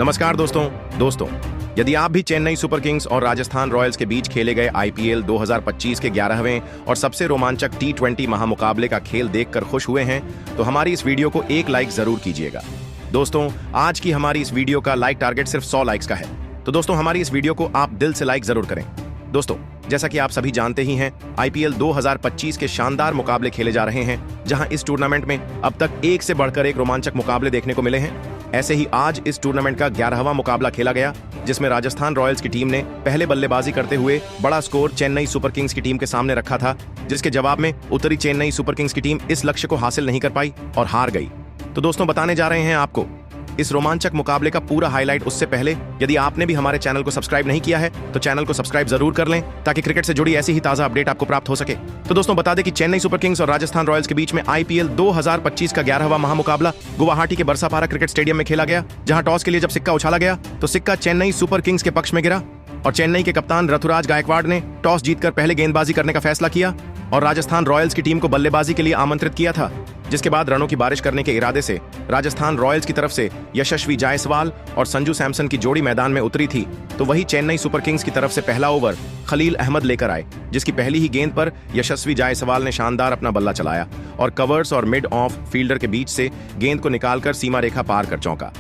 नमस्कार दोस्तों, यदि आप भी चेन्नई सुपर किंग्स और राजस्थान रॉयल्स के बीच खेले गए आईपीएल 2025 के 11वें और सबसे रोमांचक टी20 महामुकाबले का खेल देखकर खुश हुए हैं, तो हमारी इस वीडियो को एक लाइक जरूर कीजिएगा। दोस्तों, आज की हमारी इस वीडियो का लाइक टारगेट सिर्फ 100 लाइक्स का है, तो दोस्तों हमारी इस वीडियो को आप दिल से लाइक जरूर करें। दोस्तों, जैसा कि आप सभी जानते ही हैं, आईपीएल 2025 के शानदार मुकाबले खेले जा रहे हैं, जहां इस टूर्नामेंट में अब तक एक से बढ़कर एक रोमांचक मुकाबले देखने को मिले हैं। ऐसे ही आज इस टूर्नामेंट का 11वां मुकाबला खेला गया, जिसमें राजस्थान रॉयल्स की टीम ने पहले बल्लेबाजी करते हुए बड़ा स्कोर चेन्नई सुपर किंग्स की टीम के सामने रखा था, जिसके जवाब में उतरी चेन्नई सुपर किंग्स की टीम इस लक्ष्य को हासिल नहीं कर पाई और हार गई। तो दोस्तों, बताने जा रहे हैं आपको इस रोमांचक मुकाबले का पूरा हाईलाइट। उससे पहले यदि आपने भी हमारे चैनल को सब्सक्राइब नहीं किया है तो चैनल को सब्सक्राइब जरूर कर लें, ताकि क्रिकेट से जुड़ी ऐसी ही ताजा अपडेट आपको प्राप्त हो सके। तो दोस्तों, बता दें कि चेन्नई सुपर किंग्स और राजस्थान रॉयल्स के बीच में आईपीएल 2025 का 11वां महामुकाबला गुवाहाटी के बरसापारा क्रिकेट स्टेडियम में खेला गया, जहां टॉस के लिए जब सिक्का उछाला गया तो सिक्का चेन्नई सुपर किंग्स के पक्ष में गिरा और चेन्नई के कप्तान ऋतुराज गायकवाड़ ने टॉस जीतकर पहले गेंदबाजी करने का फैसला किया और राजस्थान रॉयल्स की टीम को बल्लेबाजी के लिए आमंत्रित किया था। जिसके बाद रनों की बारिश करने के इरादे से राजस्थान रॉयल्स की तरफ से यशस्वी जायसवाल और संजू सैमसन की जोड़ी मैदान में उतरी थी, तो वही चेन्नई सुपर किंग्स की तरफ से पहला ओवर खलील अहमद लेकर आए, जिसकी पहली ही गेंद पर यशस्वी जायसवाल ने शानदार अपना बल्ला चलाया और कवर्स और मिड ऑफ फील्डर के बीच से गेंद को निकालकर सीमा रेखा पार कर चौका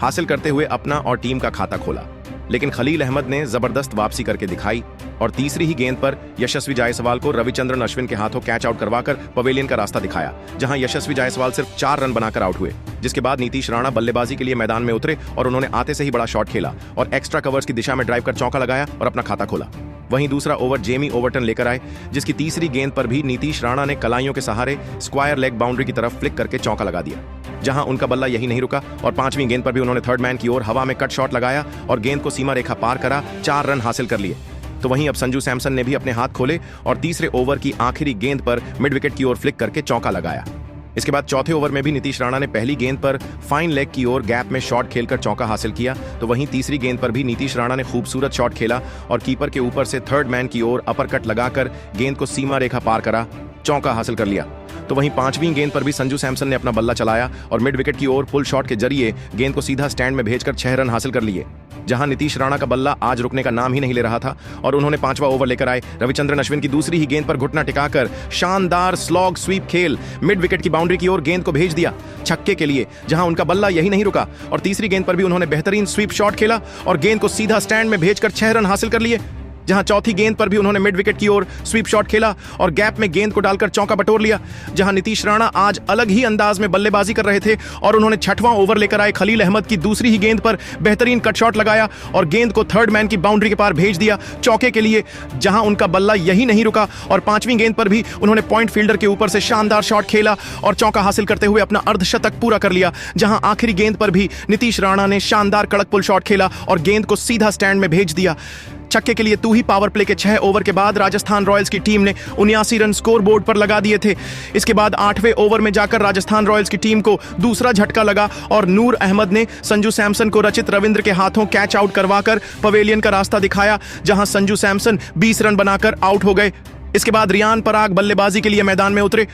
हासिल करते हुए अपना और टीम का खाता खोला। लेकिन खलील अहमद ने जबरदस्त वापसी करके दिखाई और तीसरी ही गेंद पर यशस्वी जायसवाल को रविचंद्रन अश्विन के हाथों कैच आउट करवाकर पवेलियन का रास्ता दिखाया, जहां यशस्वी जायसवाल सिर्फ 4 रन बनाकर आउट हुए। जिसके बाद नीतीश राणा बल्लेबाजी के लिए मैदान में उतरे और उन्होंने आते से ही बड़ा शॉट खेला और एक्स्ट्रा कवर्स की दिशा में ड्राइव कर चौका लगाया और अपना खाता खोला। वहीं दूसरा ओवर जेमी ओवरटन लेकर आए, जिसकी तीसरी गेंद पर भी नीतीश राणा ने कलाइयों के सहारे स्क्वायर लेग बाउंड्री की तरफ फ्लिक करके चौका लगा दिया, जहां उनका बल्ला यही नहीं रुका और 5वीं गेंद पर भी उन्होंने थर्ड मैन की ओर हवा में कट शॉट लगाया और गेंद को सीमा रेखा पार करा 4 रन हासिल कर लिए। तो वहीं अब संजू सैमसन ने भी अपने हाथ खोले और तीसरे ओवर की आखिरी गेंद पर मिड विकेट की ओर फ्लिक करके चौका लगाया। इसके बाद चौथे ओवर में भी नीतीश राणा ने पहली गेंद पर फाइन लेग की ओर गैप में शॉट खेलकर चौका हासिल किया, तो वहीं तीसरी गेंद पर भी नीतीश राणा ने खूबसूरत शॉट खेला और कीपर के ऊपर से थर्ड मैन की ओर अपर कट लगाकर गेंद को सीमा रेखा पार करा चौका हासिल कर लिया। तो वहीं 5वीं गेंद पर भी संजू सैमसन ने अपना बल्ला चलाया और मिड विकेट की ओर पुल शॉट के जरिए गेंद को सीधा स्टैंड में भेजकर 6 रन हासिल कर लिए, जहां नीतीश राणा का बल्ला आज रुकने का नाम ही नहीं ले रहा था और उन्होंने 5वां ओवर लेकर आए रविचंद्रन अश्विन की दूसरी ही गेंद पर घुटना टिकाकर शानदार स्लॉग स्वीप खेल मिड विकेट की बाउंड्री की ओर गेंद को भेज दिया छक्के के लिए, जहां उनका बल्ला यही नहीं रुका और तीसरी गेंद पर भी उन्होंने बेहतरीन स्वीप शॉट खेला और गेंद को सीधा स्टैंड में भेजकर 6 रन हासिल कर लिए, जहां चौथी गेंद पर भी उन्होंने मिड विकेट की ओर स्वीप शॉट खेला और गैप में गेंद को डालकर चौका बटोर लिया, जहां नीतीश राणा आज अलग ही अंदाज में बल्लेबाजी कर रहे थे और उन्होंने 6वां ओवर लेकर आए खलील अहमद की दूसरी ही गेंद पर बेहतरीन कट शॉट लगाया और गेंद को थर्ड मैन की बाउंड्री के पार भेज दिया चौके के लिए, जहां उनका बल्ला यही नहीं रुका और 5वीं गेंद पर भी उन्होंने पॉइंट फील्डर के ऊपर से शानदार शॉट खेला और चौका हासिल करते हुए अपना अर्धशतक पूरा कर लिया, जहां आखिरी गेंद पर भी नीतीश राणा ने शानदार कड़क पुल शॉट खेला और गेंद को सीधा स्टैंड में भेज दिया छक्के के लिए। तू ही पावर प्ले के 6 ओवर के बाद राजस्थान रॉयल्स की टीम ने 79 रन स्कोर बोर्ड पर लगा दिए थे। इसके बाद 8वें ओवर में जाकर राजस्थान रॉयल्स की टीम को दूसरा झटका लगा और नूर अहमद ने संजू सैमसन को रचित रविंद्र के हाथों कैच आउट करवाकर पवेलियन का रास्ता दिखाया, जहां संजू सैमसन 20 रन बनाकर आउट हो गए। इसके बाद रियान पराग बल्लेबाजी के लिए मैदान में उतरे।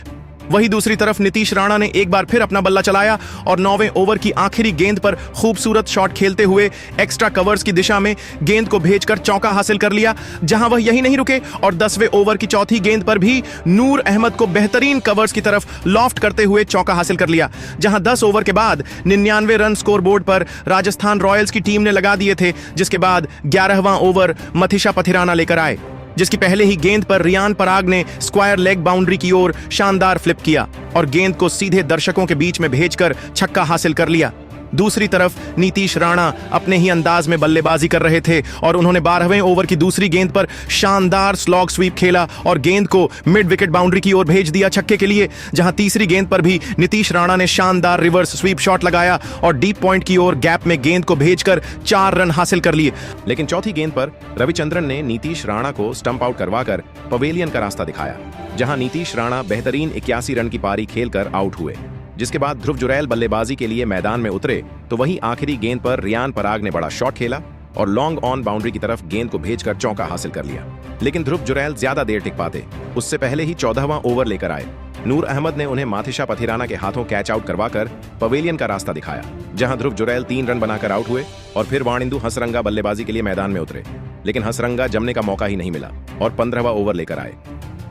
वहीं दूसरी तरफ नीतीश राणा ने एक बार फिर अपना बल्ला चलाया और 9वें ओवर की आखिरी गेंद पर खूबसूरत शॉट खेलते हुए एक्स्ट्रा कवर्स की दिशा में गेंद को भेजकर चौका हासिल कर लिया, जहां वह यही नहीं रुके और 10वें ओवर की चौथी गेंद पर भी नूर अहमद को बेहतरीन कवर्स की तरफ लॉफ्ट करते हुए चौका हासिल कर लिया, जहां 10 ओवर के बाद 99 रन स्कोर बोर्ड पर राजस्थान रॉयल्स की टीम ने लगा दिए थे। जिसके बाद 11वां ओवर मथीशा पथिराना लेकर आए, जिसकी पहले ही गेंद पर रियान पराग ने स्क्वायर लेग बाउंड्री की ओर शानदार फ्लिप किया और गेंद को सीधे दर्शकों के बीच में भेजकर छक्का हासिल कर लिया। दूसरी तरफ नीतीश राणा अपने ही अंदाज में बल्लेबाजी कर रहे थे और उन्होंने 12वें ओवर की दूसरी गेंद पर शानदार स्लॉग स्वीप खेला और गेंद को मिड विकेट बाउंड्री की ओर भेज दिया छक्के के लिए, जहां तीसरी गेंद पर भी नीतीश राणा ने शानदार रिवर्स स्वीप शॉट लगाया और डीप पॉइंट की ओर गैप में गेंद को भेजकर 4 रन हासिल कर लिए। लेकिन चौथी गेंद पर रविचंद्रन ने नीतीश राणा को स्टंप आउट करवाकर पवेलियन का रास्ता दिखाया, जहां नीतीश राणा बेहतरीन 81 रन की पारी खेलकर आउट हुए। जिसके बाद ध्रुव जुरैल बल्लेबाजी के लिए मैदान में उतरे, तो वहीं आखिरी गेंद पर रियान पराग ने बड़ा शॉट खेला और लॉन्ग ऑन बाउंड्री की तरफ गेंद को भेजकर चौका हासिल कर लिया। लेकिन ध्रुव जुरैल ज्यादा देर टिक पाते, उससे पहले ही 14वां ओवर लेकर आए नूर अहमद ने उन्हें माथिशा पथिराना के हाथों कैच आउट करवाकर पवेलियन का रास्ता दिखाया, जहां ध्रुव जुरैल 3 रन बनाकर आउट हुए और फिर वाणिंदु हसरंगा बल्लेबाजी के लिए मैदान में उतरे। लेकिन हसरंगा जमने का मौका ही नहीं मिला और 15वां ओवर लेकर आए।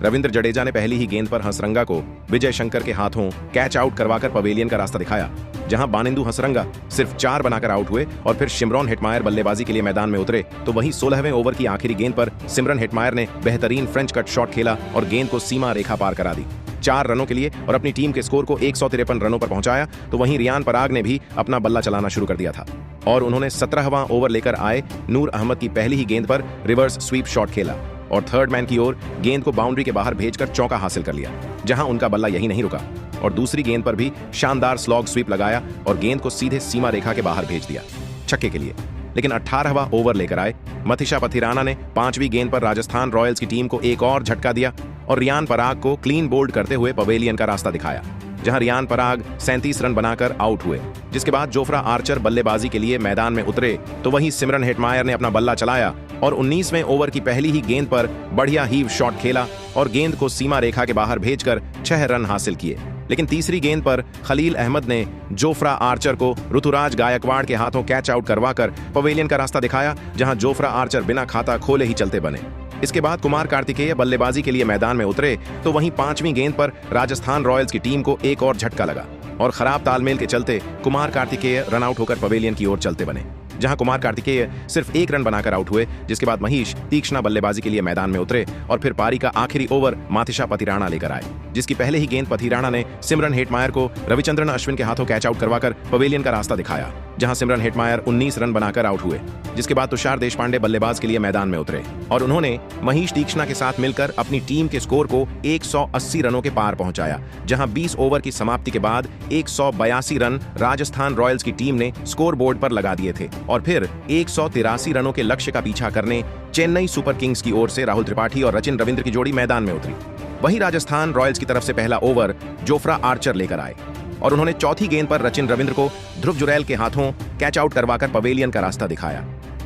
रविंद्र जडेजा ने पहली ही गेंद पर हसरंगा को विजय शंकर के हाथों कैच आउट करवाकर पवेलियन का रास्ता दिखाया, जहां वाणिंदु हसरंगा सिर्फ 4 बनाकर आउट हुए और फिर शिमरॉन हेटमायर बल्लेबाजी के लिए मैदान में उतरे। तो वहीं 16वें ओवर की आखिरी गेंद पर सिमरन हेटमायर ने बेहतरीन फ्रेंच कट शॉट खेला और गेंद को सीमा रेखा पार करा दी 4 रनों के लिए और अपनी टीम के स्कोर को 153 रनों पर पहुंचाया। तो वहीं रियान पराग ने भी अपना बल्ला चलाना शुरू कर दिया था और उन्होंने 17वां ओवर लेकर आए नूर अहमद की पहली ही गेंद पर रिवर्स स्वीप शॉट खेला और थर्ड मैन की ओर गेंद को बाउंड्री के बाहर भेजकर चौका हासिल कर लिया, जहां उनका बल्ला यही नहीं रुका और दूसरी गेंद पर भी शानदार स्लॉग स्वीप लगाया और गेंद को सीधे सीमा रेखा के बाहर भेज दिया छक्के के लिए। लेकिन 18वां ओवर लेकर आए माथिशा पथिराना ने 5वीं गेंद पर राजस्थान रॉयल्स की टीम को एक और झटका दिया और रियान पराग को क्लीन बोल्ड करते हुए पवेलियन का रास्ता दिखाया, जहां रियान पराग 37 रन बनाकर आउट हुए। जिसके बाद जोफ्रा आर्चर बल्लेबाजी के लिए मैदान में उतरे। तो वहीं सिमरन हेटमायर ने अपना बल्ला चलाया और 19वें ओवर की पहली ही गेंद पर बढ़िया हीव शॉट खेला और गेंद को सीमा रेखा के बाहर भेजकर 6 रन हासिल किए। लेकिन तीसरी गेंद पर खलील अहमद ने जोफ्रा आर्चर को ऋतुराज गायकवाड़ के हाथों कैच आउट करवाकर पवेलियन का रास्ता दिखाया, जहां जोफ्रा आर्चर बिना खाता खोले ही चलते बने। इसके बाद कुमार कार्तिकेय बल्लेबाजी के लिए मैदान में उतरे। तो वहीं 5वीं गेंद पर राजस्थान रॉयल्स की टीम को एक और झटका लगा और खराब तालमेल के चलते कुमार कार्तिकेय रन आउट होकर पवेलियन की ओर चलते बने, जहां कुमार कार्तिकेय सिर्फ 1 रन बनाकर आउट हुए। जिसके बाद महीश तीक्ष्णा बल्लेबाजी के लिए मैदान में उतरे और फिर पारी का आखिरी ओवर माथिशा पथिराना लेकर आए, जिसकी पहले ही गेंद पथिराना ने सिमरन हेटमायर को रविचंद्रन अश्विन के हाथों कैच आउट करवाकर पवेलियन का रास्ता दिखाया, जहां सिमरन हेटमायर 19 रन बनाकर आउट हुए। जिसके बाद तुषार देशपांडे बल्लेबाज के लिए मैदान में उतरे और उन्होंने महीश तीक्ष्णा के साथ मिलकर अपनी टीम के स्कोर को 180 रनों के पार पहुंचाया, जहां 20 ओवर की समाप्ति के बाद 182 रन राजस्थान रॉयल्स की टीम ने स्कोर बोर्ड पर लगा दिए थे और फिर 183 रनों के लक्ष्य का पीछा करने चेन्नई सुपर किंग्स की ओर से राहुल त्रिपाठी और रचिन रविंद्र की जोड़ी मैदान में उतरी। वहीं राजस्थान रॉयल्स की तरफ से पहला ओवर जोफ्रा आर्चर लेकर आए और उन्होंने चौथी गेंद पर रचिन रविंद्र को ध्रुव जुरैल के हाथों कैच आउट करवाकर पवेलियन का रास्ता दिखाया,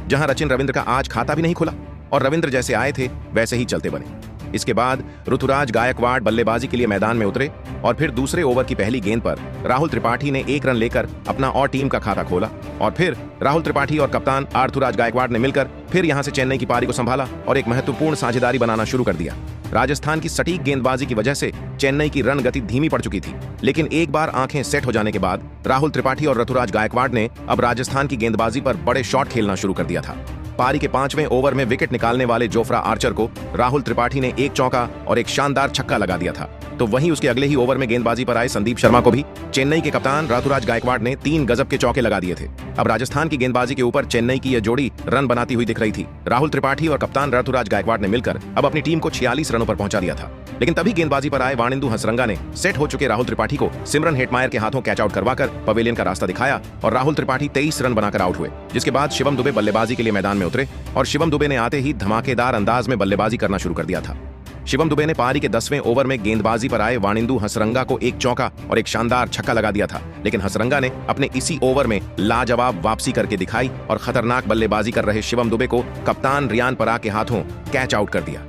जहां रचिन रविंद्र का आज खाता भी नहीं खुला और रविंद्र जैसे आए थे वैसे ही चलते बने। इसके बाद ऋतुराज गायकवाड़ बल्लेबाजी के लिए मैदान में उतरे और फिर दूसरे ओवर की पहली गेंद पर राहुल त्रिपाठी ने 1 रन लेकर अपना और टीम का खाता खोला और फिर राहुल त्रिपाठी और कप्तान ऋतुराज गायकवाड़ ने मिलकर फिर यहां से चेन्नई की पारी को संभाला और एक महत्वपूर्ण साझेदारी बनाना शुरू कर दिया। राजस्थान की सटीक गेंदबाजी की वजह से चेन्नई की रन गति धीमी पड़ चुकी थी, लेकिन एक बार आंखें सेट हो जाने के बाद राहुल त्रिपाठी और ऋतुराज गायकवाड़ ने अब राजस्थान की गेंदबाजी पर बड़े शॉट खेलना शुरू कर दिया था। पारी के 5वें ओवर में विकेट निकालने वाले जोफ्रा आर्चर को राहुल त्रिपाठी ने 1 चौका और एक शानदार छक्का लगा दिया था। तो वहीं उसके अगले ही ओवर में गेंदबाजी पर आए संदीप शर्मा को भी चेन्नई के कप्तान ऋतुराज गायकवाड़ ने 3 गजब के चौके लगा दिए थे। अब राजस्थान की गेंदबाजी के ऊपर चेन्नई की यह जोड़ी रन बनाती हुई दिख रही थी। राहुल त्रिपाठी और कप्तान ऋतुराज गायकवाड़ ने मिलकर अब अपनी टीम को 46 रनों पर पहुंचा दिया था। लेकिन तभी गेंदबाजी पर आए वाणिंदु हसरंगा ने सेट हो चुके राहुल त्रिपाठी को सिमरन हेटमायर के हाथों कैच आउट करवाकर पवेलियन का रास्ता दिखाया और राहुल त्रिपाठी 23 रन बनाकर आउट हुए। जिसके बाद शिवम दुबे बल्लेबाजी के लिए मैदान में उतरे और शिवम दुबे ने आते ही धमाकेदार अंदाज में बल्लेबाजी करना शुरू कर दिया था। शिवम दुबे ने पारी के 10वें ओवर में गेंदबाजी पर आए वाणिंदु हसरंगा को 1 चौका और एक शानदार छक्का लगा दिया था, लेकिन हसरंगा ने अपने इसी ओवर में लाजवाब वापसी करके दिखाई और खतरनाक बल्लेबाजी कर रहे शिवम दुबे को कप्तान रियान पराग के हाथों कैच आउट कर दिया।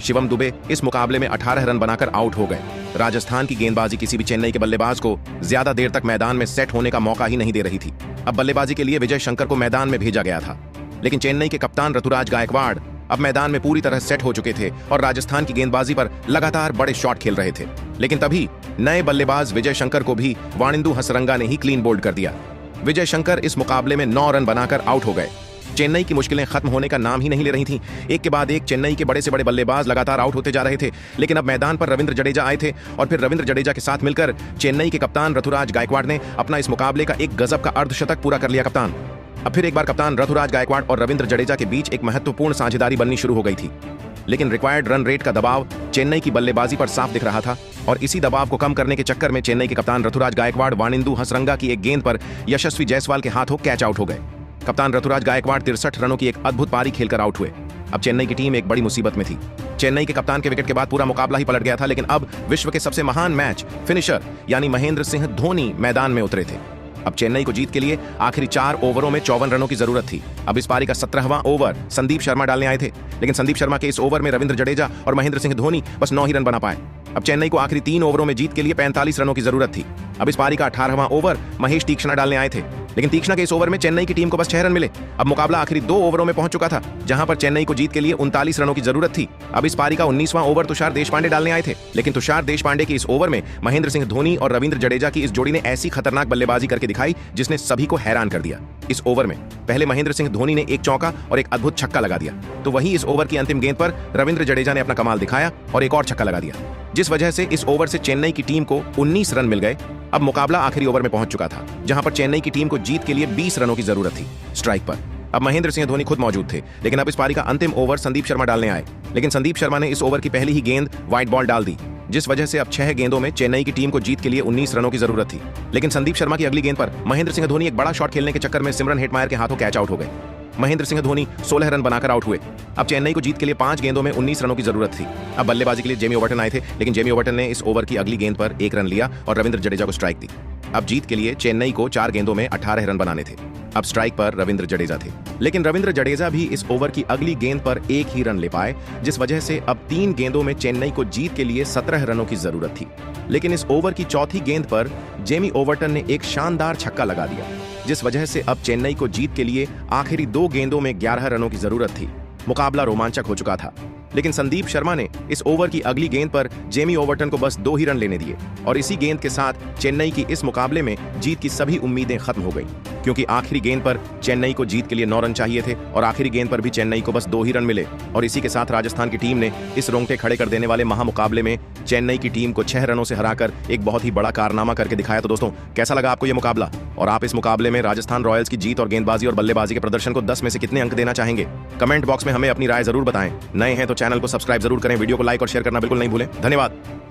शिवम दुबे इस मुकाबले में 18 रन बनाकर आउट हो गए। राजस्थान की गेंदबाजी किसी भी चेन्नई के बल्लेबाज को ज्यादा देर तक मैदान में सेट होने का मौका ही नहीं दे रही थी। अब बल्लेबाजी के लिए विजय शंकर को मैदान में भेजा गया था, लेकिन चेन्नई के कप्तान ऋतुराज गायकवाड़ अब मैदान में पूरी तरह सेट हो चुके थे और राजस्थान की गेंदबाजी पर लगातार बड़े शॉट खेल रहे थे। लेकिन तभी नए बल्लेबाज विजय शंकर को भी वाणिंदु हसरंगा ने ही क्लीन बोल्ड कर दिया। विजय शंकर इस मुकाबले में 9 रन बनाकर आउट हो गए। चेन्नई की मुश्किलें खत्म होने का नाम ही नहीं ले रही थीं। एक के बाद एक चेन्नई के बड़े से बड़े बल्लेबाज लगातार आउट होते जा रहे थे, लेकिन अब मैदान पर रविंद्र जडेजा आए थे और फिर रविंद्र जडेजा के साथ मिलकर चेन्नई के कप्तान ऋतुराज गायकवाड़ ने अपना इस मुकाबले का एक गजब का अर्धशतक पूरा कर लिया। कप्तान अब फिर एक बार कप्तान ऋतुराज गायकवाड़ और रविंद्र जडेजा के बीच एक महत्वपूर्ण साझेदारी बननी शुरू हो गई थी, लेकिन रिक्वायर्ड रन रेट का दबाव चेन्नई की बल्लेबाजी पर साफ दिख रहा था और इसी दबाव को कम करने के चक्कर में चेन्नई के कप्तान ऋतुराज गायकवाड़ वाणिंदु हसरंगा की एक गेंद पर यशस्वी जायसवाल के हाथों कैच आउट हो गए। कप्तान ऋतुराज गायकवाड़ 63 रनों की एक अद्भुत पारी खेलकर आउट हुए। अब चेन्नई की टीम एक बड़ी मुसीबत में थी। चेन्नई के कप्तान के विकेट के बाद पूरा मुकाबला ही पलट गया था, लेकिन अब विश्व के सबसे महान मैच फिनिशर यानी महेंद्र सिंह धोनी मैदान में उतरे थे। अब चेन्नई को जीत के लिए आखिरी 4 ओवरों में 54 रनों की जरूरत थी। अब इस पारी का 17वां ओवर संदीप शर्मा डालने आए थे, लेकिन संदीप शर्मा के इस ओवर में रविंद्र जडेजा और महेंद्र सिंह धोनी बस 9 ही रन बना पाए। अब चेन्नई को आखिरी 3 ओवरों में जीत के लिए 45 रनों की जरूरत थी। अब इस पारी का 18वां ओवर महेश तीक्ष्णा डालने आए थे, लेकिन तीक्ष्णा के इस ओवर में चेन्नई की टीम को बस 6 रन मिले। अब मुकाबला आखिरी 2 ओवरों में पहुंच चुका था, जहां पर चेन्नई को जीत के लिए 39 रनों की जरूरत थी। अब इस पारी का 19वां ओवर तुषार देशपांडे डालने आए थे, लेकिन तुषार देशपांडे की इस ओवर में महेंद्र सिंह धोनी और रविंद्र जडेजा की इस जोड़ी ने ऐसी खतरनाक बल्लेबाजी करके दिखाई जिसने सभी को हैरान कर दिया। इस ओवर में पहले महेंद्र सिंह धोनी ने एक चौका और एक अद्भुत छक्का लगा दिया, तो वहीं इस ओवर की अंतिम गेंद पर रविंद्र जडेजा ने अपना कमाल दिखाया और एक और छक्का लगा दिया, जिस वजह से इस ओवर से चेन्नई की टीम को 19 रन मिल गए। अब मुकाबला आखिरी ओवर में पहुंच चुका था, जहां पर चेन्नई की टीम को जीत के लिए 20 रनों की जरूरत थी। स्ट्राइक पर अब महेंद्र सिंह धोनी खुद मौजूद थे, लेकिन अब इस पारी का अंतिम ओवर संदीप शर्मा डालने आए, लेकिन संदीप शर्मा ने इस ओवर की पहली ही गेंद व्हाइट बॉल डाल दी, जिस वजह से अब 6 गेंदों में चेन्नई की टीम को जीत के लिए 19 रनों की जरूरत थी। लेकिन संदीप शर्मा की अगली गेंद पर महेंद्र सिंह धोनी एक बड़ा शॉट खेलने के चक्कर में सिमरन हेटमायर के हाथों कैच आउट हो गए। महेंद्र सिंह धोनी 16 रन बनाकर आउट हुए। अब चेन्नई को जीत के लिए 5 गेंदों में 19 रनों की जरूरत थी। अब बल्लेबाजी के लिए जेमी ओवर्टन आए थे, लेकिन जेमी ओवर्टन ने इस ओवर की अगली गेंद पर 1 रन लिया और रविंद्र जडेजा को स्ट्राइक दी। अब जीत के लिए चेन्नई को 4 गेंदों में 18 रन बनाने थे। अब स्ट्राइक पर रविंद्र जडेजा थे, लेकिन रविंद्र जडेजा भी इस ओवर की अगली गेंद पर 1 ही रन ले पाए, जिस वजह से अब 3 गेंदों में चेन्नई को जीत के लिए 17 रनों की जरूरत थी। लेकिन इस ओवर की चौथी गेंद पर जेमी ओवर्टन ने एक शानदार छक्का लगा दिया, जिस वजह से अब चेन्नई को जीत के लिए आखिरी 2 गेंदों में 11 रनों की जरूरत थी। मुकाबला रोमांचक हो चुका था, लेकिन संदीप शर्मा ने इस ओवर की अगली गेंद पर जेमी ओवर्टन को बस 2 ही रन लेने दिए और इसी गेंद के साथ चेन्नई की इस मुकाबले में जीत की सभी उम्मीदें खत्म हो गईं, क्योंकि आखिरी गेंद पर चेन्नई को जीत के लिए 9 रन चाहिए थे और आखिरी गेंद पर भी चेन्नई को बस 2 ही रन मिले। और इसी के साथ राजस्थान की टीम ने इस रोंगटे खड़े कर देने वाले महामुकाबले में चेन्नई की टीम को 6 रनों से हराकर एक बहुत ही बड़ा कारनामा करके दिखाया। तो दोस्तों, कैसा लगा आपको यह मुकाबला, और आप इस मुकाबले में राजस्थान रॉयल्स की जीत और गेंदबाजी और बल्लेबाजी के प्रदर्शन को 10 में से कितने अंक देना चाहेंगे? कमेंट बॉक्स में हमें अपनी राय जरूर बताएं। नए हैं तो चैनल को सब्सक्राइब जरूर करें, वीडियो को लाइक और शेयर करना बिल्कुल नहीं भूलें। धन्यवाद।